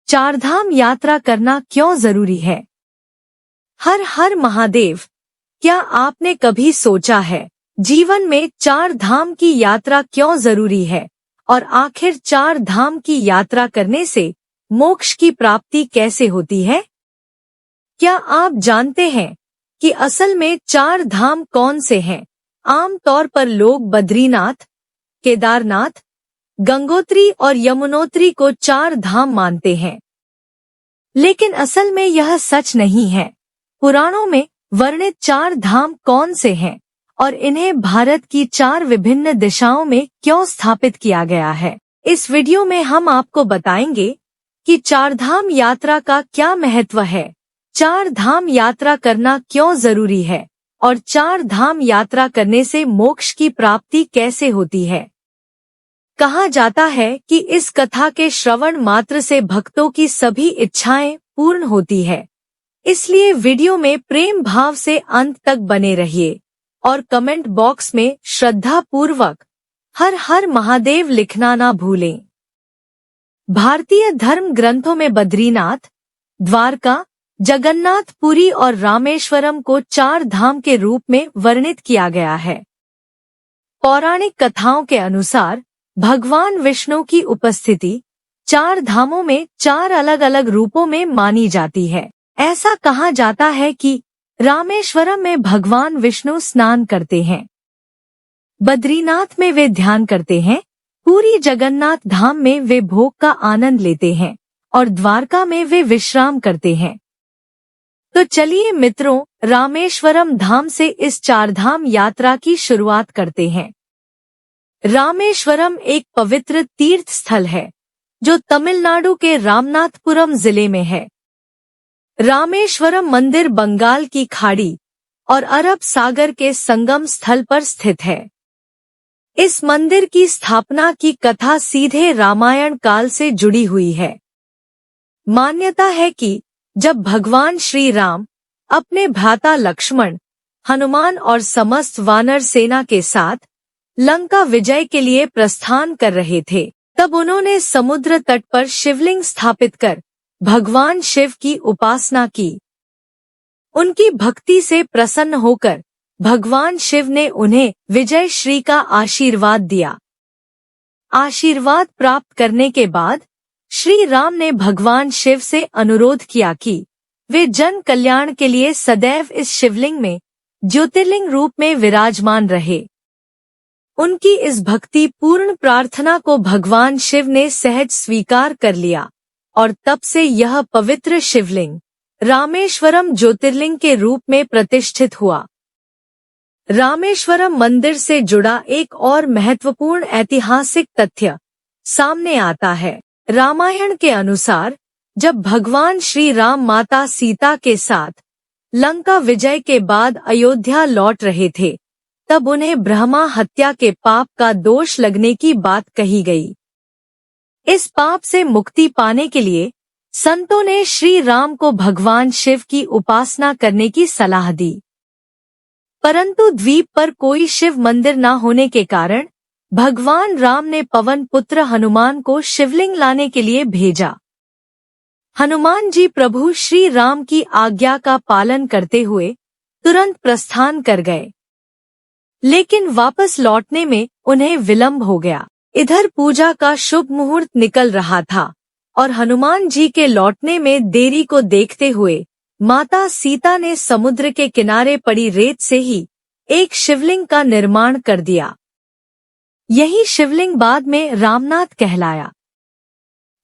चारधाम यात्रा करना क्यों जरूरी है? हर हर महादेव। क्या आपने कभी सोचा है जीवन में चार धाम की यात्रा क्यों जरूरी है और आखिर चार धाम की यात्रा करने से मोक्ष की प्राप्ति कैसे होती है? क्या आप जानते हैं कि असल में चार धाम कौन से हैं? आमतौर पर लोग बद्रीनाथ, केदारनाथ, गंगोत्री और यमुनोत्री को चार धाम मानते हैं, लेकिन असल में यह सच नहीं है। पुराणों में वर्णित चार धाम कौन से हैं और इन्हें भारत की चार विभिन्न दिशाओं में क्यों स्थापित किया गया है, इस वीडियो में हम आपको बताएंगे कि चारधाम यात्रा का क्या महत्व है, चार धाम यात्रा करना क्यों जरूरी है और चार धाम यात्रा करने से मोक्ष की प्राप्ति कैसे होती है। कहा जाता है कि इस कथा के श्रवण मात्र से भक्तों की सभी इच्छाएं पूर्ण होती है, इसलिए वीडियो में प्रेम भाव से अंत तक बने रहिए और कमेंट बॉक्स में श्रद्धा पूर्वक हर हर महादेव लिखना ना भूलें। भारतीय धर्म ग्रंथों में बद्रीनाथ, द्वारका, जगन्नाथपुरी और रामेश्वरम को चार धाम के रूप में वर्णित किया गया है। पौराणिक कथाओं के अनुसार भगवान विष्णु की उपस्थिति चार धामों में चार अलग अलग रूपों में मानी जाती है। ऐसा कहा जाता है कि रामेश्वरम में भगवान विष्णु स्नान करते हैं, बद्रीनाथ में वे ध्यान करते हैं, पूरी जगन्नाथ धाम में वे भोग का आनंद लेते हैं और द्वारका में वे विश्राम करते हैं। तो चलिए मित्रों, रामेश्वरम धाम से इस चारधाम यात्रा की शुरुआत करते हैं। रामेश्वरम एक पवित्र तीर्थ स्थल है जो तमिलनाडु के रामनाथपुरम जिले में है। रामेश्वरम मंदिर बंगाल की खाड़ी और अरब सागर के संगम स्थल पर स्थित है। इस मंदिर की स्थापना की कथा सीधे रामायण काल से जुड़ी हुई है। मान्यता है कि जब भगवान श्री राम अपने भ्राता लक्ष्मण, हनुमान और समस्त वानर सेना के साथ लंका विजय के लिए प्रस्थान कर रहे थे, तब उन्होंने समुद्र तट पर शिवलिंग स्थापित कर भगवान शिव की उपासना की। उनकी भक्ति से प्रसन्न होकर भगवान शिव ने उन्हें विजय श्री का आशीर्वाद दिया। आशीर्वाद प्राप्त करने के बाद श्री राम ने भगवान शिव से अनुरोध किया कि वे जन कल्याण के लिए सदैव इस शिवलिंग में ज्योतिर्लिंग रूप में विराजमान रहे। उनकी इस भक्ति पूर्ण प्रार्थना को भगवान शिव ने सहज स्वीकार कर लिया और तब से यह पवित्र शिवलिंग रामेश्वरम ज्योतिर्लिंग के रूप में प्रतिष्ठित हुआ। रामेश्वरम मंदिर से जुड़ा एक और महत्वपूर्ण ऐतिहासिक तथ्य सामने आता है। रामायण के अनुसार जब भगवान श्री राम माता सीता के साथ लंका विजय के बाद अयोध्या लौट रहे थे, तब उन्हें ब्रह्मा हत्या के पाप का दोष लगने की बात कही गई। इस पाप से मुक्ति पाने के लिए संतों ने श्री राम को भगवान शिव की उपासना करने की सलाह दी, परंतु द्वीप पर कोई शिव मंदिर न होने के कारण भगवान राम ने पवन पुत्र हनुमान को शिवलिंग लाने के लिए भेजा। हनुमान जी प्रभु श्री राम की आज्ञा का पालन करते हुए तुरंत प्रस्थान कर गए, लेकिन वापस लौटने में उन्हें विलंब हो गया। इधर पूजा का शुभ मुहूर्त निकल रहा था और हनुमान जी के लौटने में देरी को देखते हुए माता सीता ने समुद्र के किनारे पड़ी रेत से ही एक शिवलिंग का निर्माण कर दिया। यही शिवलिंग बाद में रामनाथ कहलाया।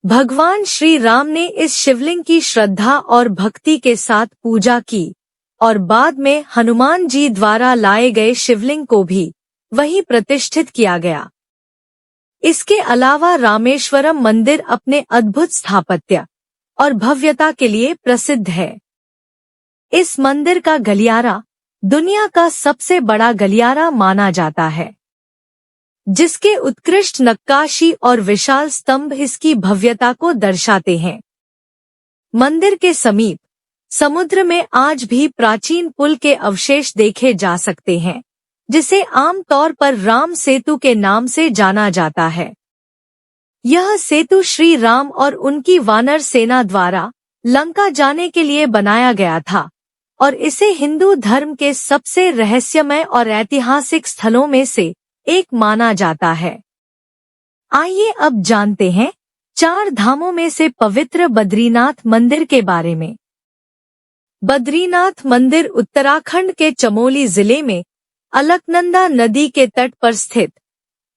भगवान श्री राम ने इस शिवलिंग की श्रद्धा और भक्ति के साथ पूजा की और बाद में हनुमान जी द्वारा लाए गए शिवलिंग को भी वहीं प्रतिष्ठित किया गया। इसके अलावा रामेश्वरम मंदिर अपने अद्भुत स्थापत्य और भव्यता के लिए प्रसिद्ध है। इस मंदिर का गलियारा दुनिया का सबसे बड़ा गलियारा माना जाता है, जिसके उत्कृष्ट नक्काशी और विशाल स्तंभ इसकी भव्यता को दर्शाते हैं। मंदिर के समीप समुद्र में आज भी प्राचीन पुल के अवशेष देखे जा सकते हैं, जिसे आमतौर पर राम सेतु के नाम से जाना जाता है। यह सेतु श्री राम और उनकी वानर सेना द्वारा लंका जाने के लिए बनाया गया था और इसे हिंदू धर्म के सबसे रहस्यमय और ऐतिहासिक स्थलों में से एक माना जाता है। आइए अब जानते हैं 4 धामों में से पवित्र बद्रीनाथ मंदिर के बारे में। बद्रीनाथ मंदिर उत्तराखंड के चमोली जिले में अलकनंदा नदी के तट पर स्थित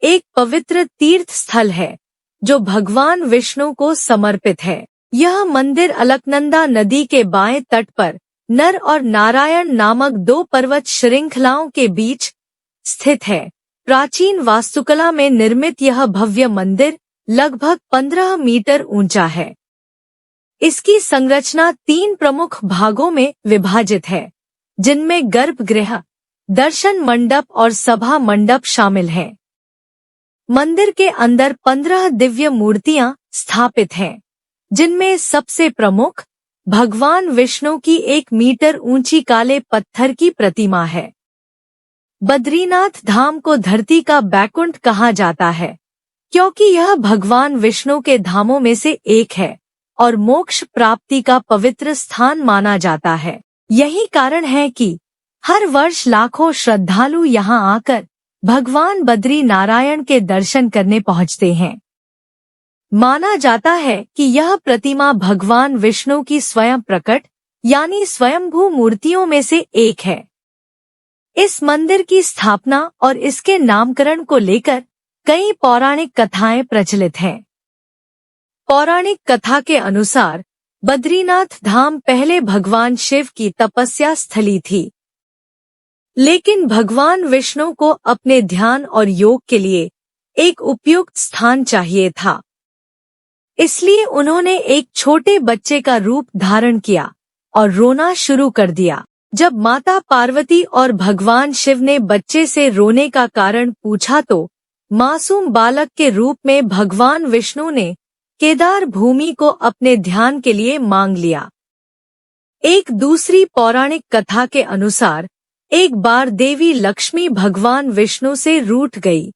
एक पवित्र तीर्थ स्थल है जो भगवान विष्णु को समर्पित है। यह मंदिर अलकनंदा नदी के बाएं तट पर नर और नारायण नामक 2 पर्वत श्रृंखलाओं के बीच स्थित है। प्राचीन वास्तुकला में निर्मित यह भव्य मंदिर लगभग 15 मीटर ऊंचा है। इसकी संरचना 3 प्रमुख भागों में विभाजित है, जिनमें गर्भगृह, दर्शन मंडप और सभा मंडप शामिल हैं। मंदिर के अंदर 15 दिव्य मूर्तियां स्थापित हैं, जिनमें सबसे प्रमुख भगवान विष्णु की 1 मीटर ऊंची काले पत्थर की प्रतिमा है। बद्रीनाथ धाम को धरती का बैकुंठ कहा जाता है, क्योंकि यह भगवान विष्णु के धामों में से एक है और मोक्ष प्राप्ति का पवित्र स्थान माना जाता है। यही कारण है कि हर वर्ष लाखों श्रद्धालु यहां आकर भगवान बद्री नारायण के दर्शन करने पहुंचते हैं। माना जाता है कि यह प्रतिमा भगवान विष्णु की स्वयं प्रकट यानी स्वयंभू मूर्तियों में से एक है। इस मंदिर की स्थापना और इसके नामकरण को लेकर कई पौराणिक कथाएं प्रचलित हैं। पौराणिक कथा के अनुसार बद्रीनाथ धाम पहले भगवान शिव की तपस्या स्थली थी, लेकिन भगवान विष्णु को अपने ध्यान और योग के लिए एक उपयुक्त स्थान चाहिए था। इसलिए उन्होंने एक छोटे बच्चे का रूप धारण किया और रोना शुरू कर दिया। जब माता पार्वती और भगवान शिव ने बच्चे से रोने का कारण पूछा तो मासूम बालक के रूप में भगवान विष्णु ने केदार भूमि को अपने ध्यान के लिए मांग लिया। एक दूसरी पौराणिक कथा के अनुसार एक बार देवी लक्ष्मी भगवान विष्णु से रूठ गई।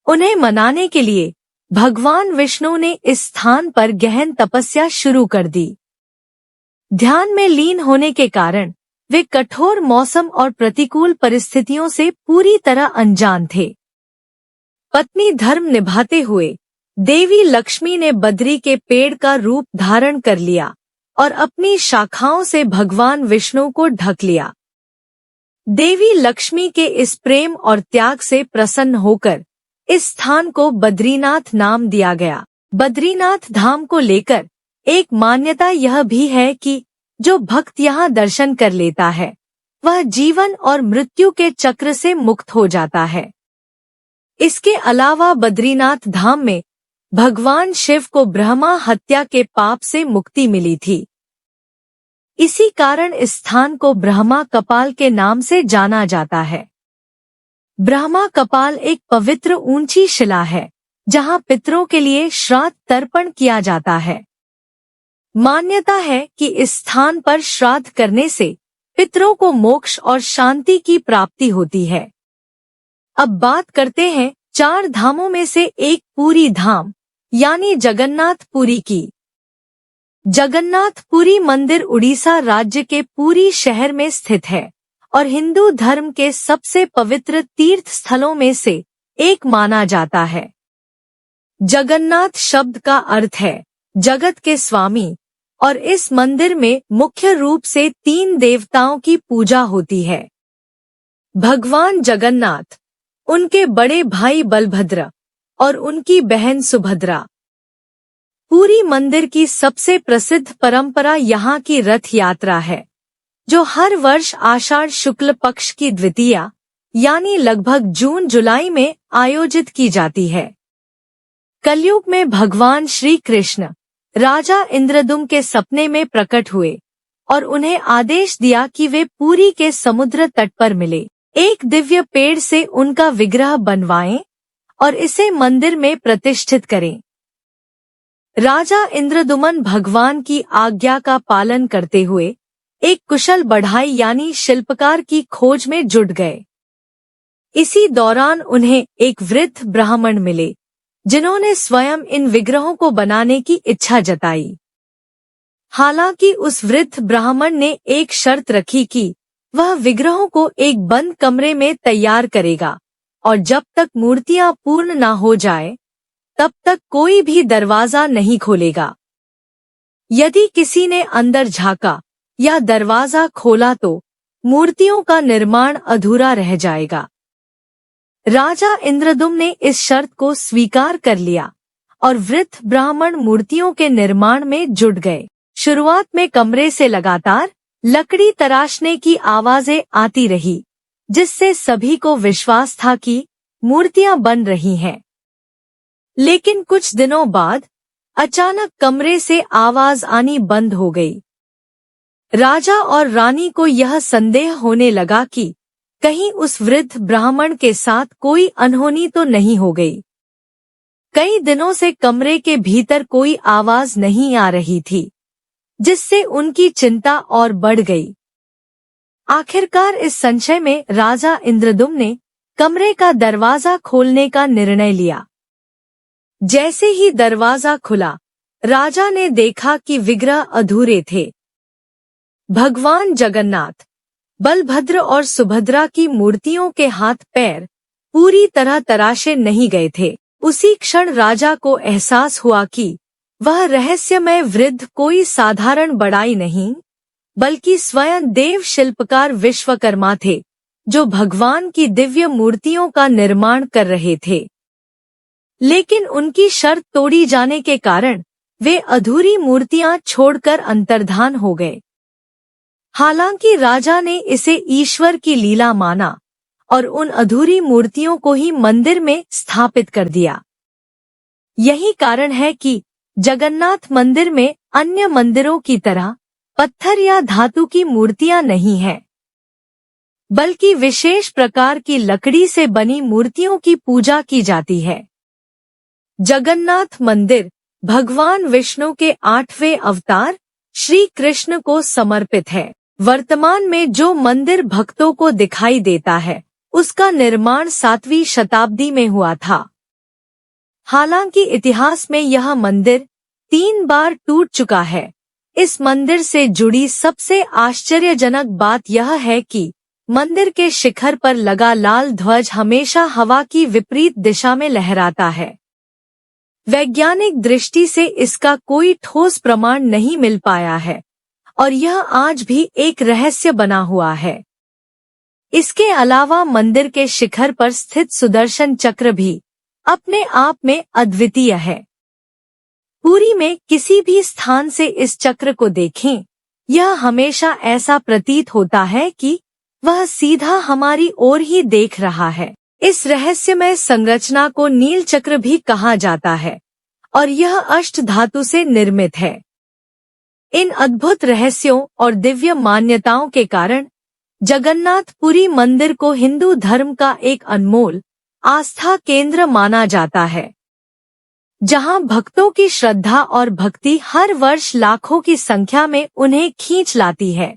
उन्हें मनाने के लिए भगवान विष्णु ने इस स्थान पर गहन तपस्या शुरू कर दी। ध्यान में लीन होने के कारण वे कठोर मौसम और प्रतिकूल परिस्थितियों से पूरी तरह अनजान थे। पत्नी धर्म निभाते हुए देवी लक्ष्मी ने बद्री के पेड़ का रूप धारण कर लिया और अपनी शाखाओं से भगवान विष्णु को ढक लिया। देवी लक्ष्मी के इस प्रेम और त्याग से प्रसन्न होकर इस स्थान को बद्रीनाथ नाम दिया गया। बद्रीनाथ धाम को लेकर एक मान्यता यह भी है कि जो भक्त यहाँ दर्शन कर लेता है वह जीवन और मृत्यु के चक्र से मुक्त हो जाता है। इसके अलावा बद्रीनाथ धाम में भगवान शिव को ब्रह्मा हत्या के पाप से मुक्ति मिली थी। इसी कारण इस स्थान को ब्रह्मा कपाल के नाम से जाना जाता है। ब्रह्मा कपाल एक पवित्र ऊंची शिला है जहां पितरों के लिए श्राद्ध तर्पण किया जाता है। मान्यता है कि इस स्थान पर श्राद्ध करने से पितरों को मोक्ष और शांति की प्राप्ति होती है। अब बात करते हैं 4 धामों में से एक पुरी धाम यानी जगन्नाथ पुरी की। जगन्नाथ पुरी मंदिर उड़ीसा राज्य के पुरी शहर में स्थित है और हिंदू धर्म के सबसे पवित्र तीर्थ स्थलों में से एक माना जाता है। जगन्नाथ शब्द का अर्थ है जगत के स्वामी और इस मंदिर में मुख्य रूप से 3 देवताओं की पूजा होती है। भगवान जगन्नाथ, उनके बड़े भाई बलभद्र और उनकी बहन सुभद्रा। पुरी मंदिर की सबसे प्रसिद्ध परंपरा यहाँ की रथ यात्रा है, जो हर वर्ष आषाढ़ शुक्ल पक्ष की द्वितीया यानी लगभग जून जुलाई में आयोजित की जाती है। कलयुग में भगवान श्री कृष्ण राजा इंद्रदुम्न के सपने में प्रकट हुए और उन्हें आदेश दिया कि वे पुरी के समुद्र तट पर मिले एक दिव्य पेड़ से उनका विग्रह बनवाएं और इसे मंदिर में प्रतिष्ठित करें। राजा इंद्रदुम्न भगवान की आज्ञा का पालन करते हुए एक कुशल बढ़ाई यानी शिल्पकार की खोज में जुट गए। इसी दौरान उन्हें एक वृद्ध ब्राह्मण मिले जिन्होंने स्वयं इन विग्रहों को बनाने की इच्छा जताई। हालांकि उस वृद्ध ब्राह्मण ने एक शर्त रखी कि वह विग्रहों को एक बंद कमरे में तैयार करेगा और जब तक मूर्तियां पूर्ण न हो जाए तब तक कोई भी दरवाजा नहीं खोलेगा। यदि किसी ने अंदर झांका या दरवाजा खोला तो मूर्तियों का निर्माण अधूरा रह जाएगा। राजा इंद्रद्युम्न ने इस शर्त को स्वीकार कर लिया और वृद्ध ब्राह्मण मूर्तियों के निर्माण में जुट गए। शुरुआत में कमरे से लगातार लकड़ी तराशने की आवाजें आती रही, जिससे सभी को विश्वास था कि मूर्तियां बन रही हैं। लेकिन कुछ दिनों बाद अचानक कमरे से आवाज आनी बंद हो गई। राजा और रानी को यह संदेह होने लगा कि कहीं उस वृद्ध ब्राह्मण के साथ कोई अनहोनी तो नहीं हो गई। कई दिनों से कमरे के भीतर कोई आवाज नहीं आ रही थी, जिससे उनकी चिंता और बढ़ गई। आखिरकार इस संशय में राजा इंद्रद्युम्न ने कमरे का दरवाजा खोलने का निर्णय लिया। जैसे ही दरवाजा खुला, राजा ने देखा कि विग्रह अधूरे थे। भगवान जगन्नाथ, बलभद्र और सुभद्रा की मूर्तियों के हाथ पैर पूरी तरह तराशे नहीं गए थे। उसी क्षण राजा को एहसास हुआ कि वह रहस्यमय वृद्ध कोई साधारण बड़ाई नहीं, बल्कि स्वयं देव शिल्पकार विश्वकर्मा थे, जो भगवान की दिव्य मूर्तियों का निर्माण कर रहे थे। लेकिन उनकी शर्त तोड़ी जाने के कारण वे अधूरी मूर्तियां छोड़कर अंतर्धान हो गए। हालांकि राजा ने इसे ईश्वर की लीला माना और उन अधूरी मूर्तियों को ही मंदिर में स्थापित कर दिया। यही कारण है कि जगन्नाथ मंदिर में अन्य मंदिरों की तरह पत्थर या धातु की मूर्तियां नहीं हैं, बल्कि विशेष प्रकार की लकड़ी से बनी मूर्तियों की पूजा की जाती है। जगन्नाथ मंदिर भगवान विष्णु के 8वें अवतार श्री कृष्ण को समर्पित है। वर्तमान में जो मंदिर भक्तों को दिखाई देता है, उसका निर्माण 7वीं शताब्दी में हुआ था। हालांकि इतिहास में यह मंदिर 3 बार टूट चुका है। इस मंदिर से जुड़ी सबसे आश्चर्यजनक बात यह है कि मंदिर के शिखर पर लगा लाल ध्वज हमेशा हवा की विपरीत दिशा में लहराता है। वैज्ञानिक दृष्टि से इसका कोई ठोस प्रमाण नहीं मिल पाया है और यह आज भी एक रहस्य बना हुआ है। इसके अलावा मंदिर के शिखर पर स्थित सुदर्शन चक्र भी अपने आप में अद्वितीय है। पुरी में किसी भी स्थान से इस चक्र को देखें, यह हमेशा ऐसा प्रतीत होता है कि वह सीधा हमारी ओर ही देख रहा है। इस रहस्यमय संरचना को नील चक्र भी कहा जाता है और यह अष्ट धातु से निर्मित है। इन अद्भुत रहस्यों और दिव्य मान्यताओं के कारण जगन्नाथपुरी मंदिर को हिंदू धर्म का एक अनमोल आस्था केंद्र माना जाता है, जहां भक्तों की श्रद्धा और भक्ति हर वर्ष लाखों की संख्या में उन्हें खींच लाती है।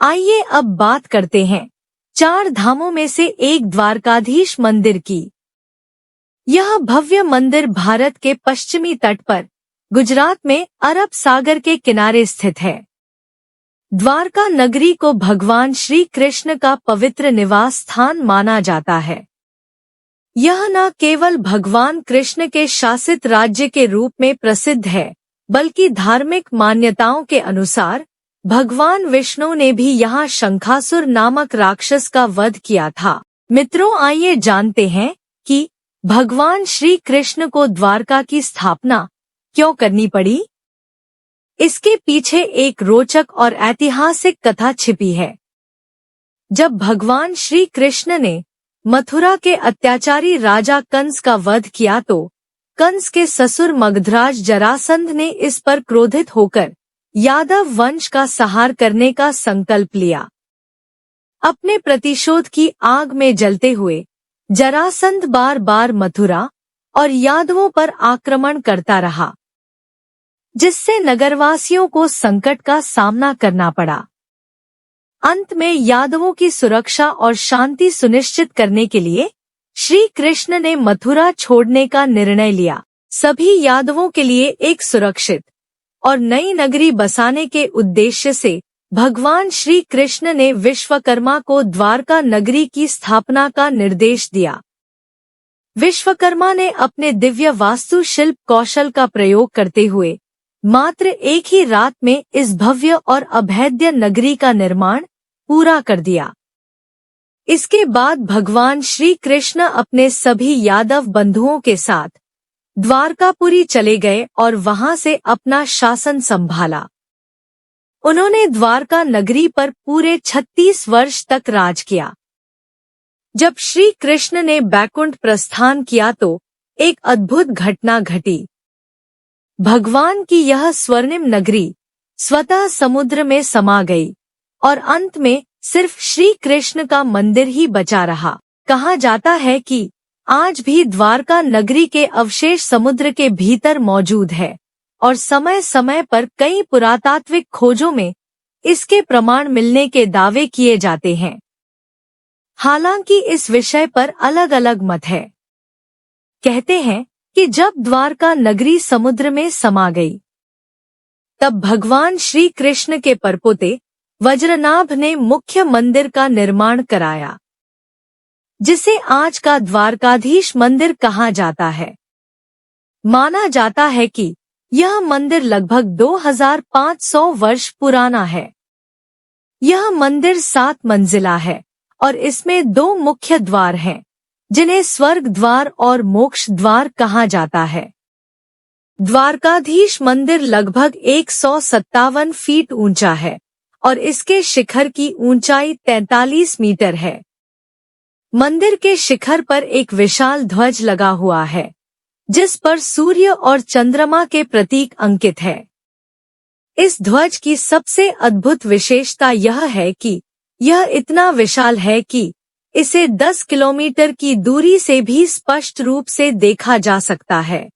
आइए अब बात करते हैं 4 धामों में से एक द्वारकाधीश मंदिर की। यह भव्य मंदिर भारत के पश्चिमी तट पर गुजरात में अरब सागर के किनारे स्थित है। द्वारका नगरी को भगवान श्री कृष्ण का पवित्र निवास स्थान माना जाता है। यह न केवल भगवान कृष्ण के शासित राज्य के रूप में प्रसिद्ध है, बल्कि धार्मिक मान्यताओं के अनुसार भगवान विष्णु ने भी यहाँ शंखासुर नामक राक्षस का वध किया था। मित्रों, आइए जानते हैं कि भगवान श्री कृष्ण को द्वारका की स्थापना क्यों करनी पड़ी। इसके पीछे एक रोचक और ऐतिहासिक कथा छिपी है। जब भगवान श्री कृष्ण ने मथुरा के अत्याचारी राजा कंस का वध किया तो कंस के ससुर मगधराज जरासंध ने इस पर क्रोधित होकर यादव वंश का संहार करने का संकल्प लिया। अपने प्रतिशोध की आग में जलते हुए जरासंध बार बार मथुरा और यादवों पर आक्रमण करता रहा, जिससे नगरवासियों को संकट का सामना करना पड़ा। अंत में यादवों की सुरक्षा और शांति सुनिश्चित करने के लिए श्री कृष्ण ने मथुरा छोड़ने का निर्णय लिया। सभी यादवों के लिए एक सुरक्षित और नई नगरी बसाने के उद्देश्य से भगवान श्री कृष्ण ने विश्वकर्मा को द्वारका नगरी की स्थापना का निर्देश दिया। विश्वकर्मा ने अपने दिव्य वास्तुशिल्प कौशल का प्रयोग करते हुए मात्र एक ही रात में इस भव्य और अभेद्य नगरी का निर्माण पूरा कर दिया। इसके बाद भगवान श्री कृष्ण अपने सभी यादव बंधुओं के साथ द्वारकापुरी चले गए और वहां से अपना शासन संभाला। उन्होंने द्वारका नगरी पर पूरे 36 वर्ष तक राज किया। जब श्री कृष्ण ने बैकुंठ प्रस्थान किया तो एक अद्भुत घटना घटी। भगवान की यह स्वर्णिम नगरी स्वतः समुद्र में समा गई और अंत में सिर्फ श्री कृष्ण का मंदिर ही बचा रहा। कहा जाता है कि आज भी द्वारका नगरी के अवशेष समुद्र के भीतर मौजूद है और समय समय पर कई पुरातात्विक खोजों में इसके प्रमाण मिलने के दावे किए जाते हैं। हालांकि इस विषय पर अलग अलग मत है। कहते हैं कि जब द्वारका नगरी समुद्र में समा गई तब भगवान श्री कृष्ण के परपोते वज्रनाभ ने मुख्य मंदिर का निर्माण कराया, जिसे आज का द्वारकाधीश मंदिर कहा जाता है। माना जाता है कि यह मंदिर लगभग 2500 वर्ष पुराना है। यह मंदिर 7 मंजिला है और इसमें 2 मुख्य द्वार हैं, जिन्हें स्वर्ग द्वार और मोक्ष द्वार कहा जाता है। द्वारकाधीश मंदिर लगभग 157 फीट ऊंचा है और इसके शिखर की ऊंचाई 43 मीटर है। मंदिर के शिखर पर एक विशाल ध्वज लगा हुआ है, जिस पर सूर्य और चंद्रमा के प्रतीक अंकित है। इस ध्वज की सबसे अद्भुत विशेषता यह है कि यह इतना विशाल है कि इसे 10 किलोमीटर की दूरी से भी स्पष्ट रूप से देखा जा सकता है।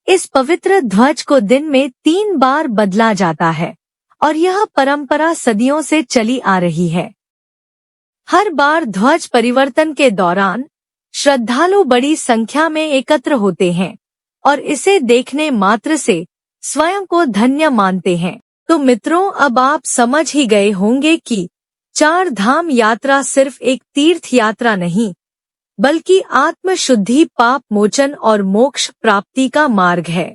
इस पवित्र ध्वज को दिन में 3 बार बदला जाता है और यह परंपरा सदियों से चली आ रही है। हर बार ध्वज परिवर्तन के दौरान श्रद्धालु बड़ी संख्या में एकत्र होते हैं और इसे देखने मात्र से स्वयं को धन्य मानते हैं। तो मित्रों, अब आप समझ ही गए होंगे कि 4 धाम यात्रा सिर्फ एक तीर्थ यात्रा नहीं, बल्कि आत्मशुद्धि, पाप मोचन और मोक्ष प्राप्ति का मार्ग है।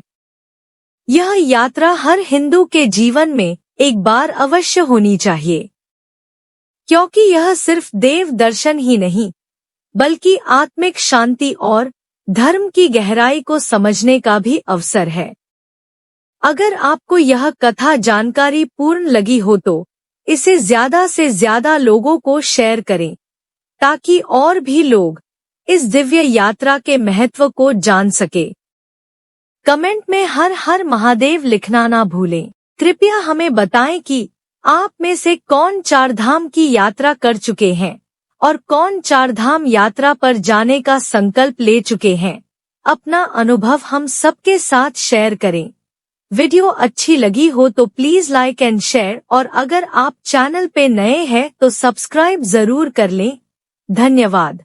यह यात्रा हर हिंदू के जीवन में एक बार अवश्य होनी चाहिए, क्योंकि यह सिर्फ देव दर्शन ही नहीं, बल्कि आत्मिक शांति और धर्म की गहराई को समझने का भी अवसर है। अगर आपको यह कथा जानकारी पूर्ण लगी हो तो इसे ज्यादा से ज्यादा लोगों को शेयर करें, ताकि और भी लोग इस दिव्य यात्रा के महत्व को जान सके। कमेंट में हर हर महादेव लिखना ना भूलें। कृपया हमें बताएं कि आप में से कौन 4 धाम की यात्रा कर चुके हैं और कौन 4 धाम यात्रा पर जाने का संकल्प ले चुके हैं। अपना अनुभव हम सबके साथ शेयर करें। वीडियो अच्छी लगी हो तो प्लीज लाइक एंड शेयर, और अगर आप चैनल पे नए हैं तो सब्सक्राइब जरूर कर लें। धन्यवाद।